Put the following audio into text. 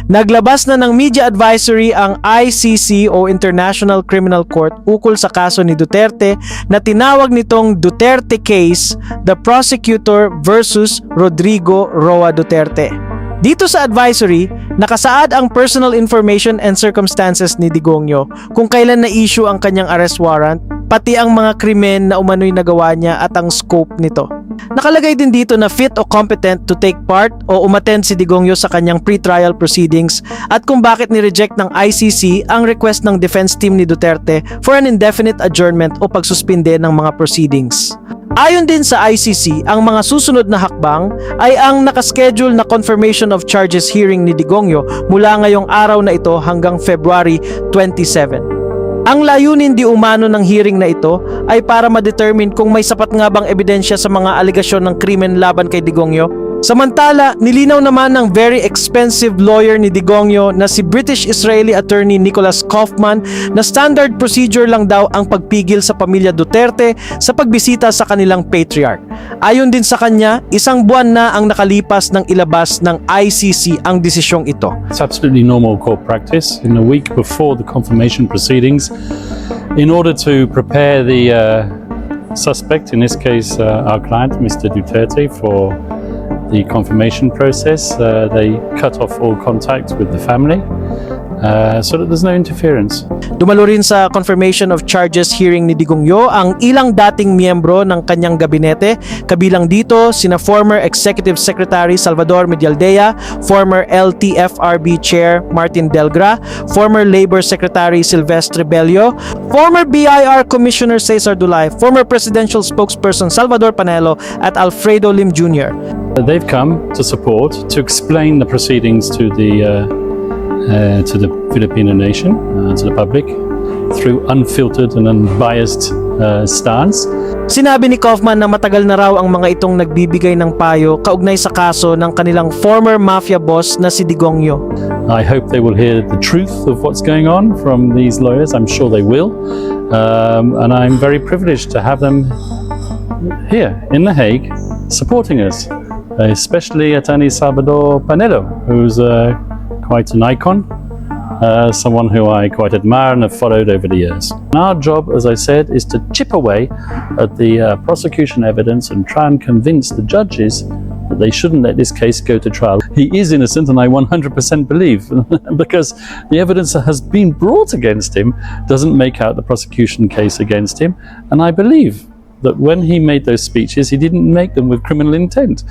Naglabas na ng media advisory ang ICC o International Criminal Court ukol sa kaso ni Duterte na tinawag nitong Duterte Case, the Prosecutor versus Rodrigo Roa Duterte. Dito sa advisory, nakasaad ang personal information and circumstances ni Dingongyo, kung kailan na-issue ang kanyang arrest warrant, pati ang mga krimen na umano'y nagawa niya at ang scope nito. Nakalagay din dito na fit o competent to take part o umattend si Dingongyo sa kanyang pre-trial proceedings at kung bakit ni-reject ng ICC ang request ng defense team ni Duterte for an indefinite adjournment o pagsuspinde ng mga proceedings. Ayon din sa ICC, ang mga susunod na hakbang ay ang nakaschedule na confirmation of charges hearing ni Dingongyo mula ngayong araw na ito hanggang February 27. Ang layunin di umano ng hearing na ito ay para ma-determine kung may sapat nga bang ebidensya sa mga alegasyon ng krimen laban kay Dingongyo. Samantala, nilinaw naman ng very expensive lawyer ni Dingongyo na si British-Israeli attorney Nicholas Kaufman na standard procedure lang daw ang pagpigil sa pamilya Duterte sa pagbisita sa kanilang patriarch. Ayon din sa kanya, 1 buwan na ang nakalipas ng ilabas ng ICC ang desisyong ito. It's absolutely normal court practice in the week before the confirmation proceedings in order to prepare the suspect, in this case our client, Mr. Duterte, for the confirmation process. They cut off all contact with the family so that there's no interference. Dumalo rin sa confirmation of charges hearing ni Dingongyo ang ilang dating miyembro ng kanyang gabinete, kabilang dito sina former Executive Secretary Salvador Medialdea, former LTFRB Chair Martin Delgra, former Labor Secretary Silvestre Bello, former BIR Commissioner Cesar Dulay, former Presidential Spokesperson Salvador Panelo at Alfredo Lim Jr. They've come to support, to explain the proceedings to the Filipino nation, to the public, through unfiltered and unbiased stance. Sinabi ni Kaufman na matagal na raw ang mga itong nagbibigay ng payo kaugnay sa kaso ng kanilang former mafia boss na si Dingongyo. I hope they will hear the truth of what's going on from these lawyers. I'm sure they will. And I'm very privileged to have them here in The Hague supporting us, especially Attorney Salvador Panelo, who's quite an icon, someone who I quite admire and have followed over the years. Our job, as I said, is to chip away at the prosecution evidence and try and convince the judges that they shouldn't let this case go to trial. He is innocent, and I 100% believe, because the evidence that has been brought against him doesn't make out the prosecution case against him, and I believe that when he made those speeches, he didn't make them with criminal intent.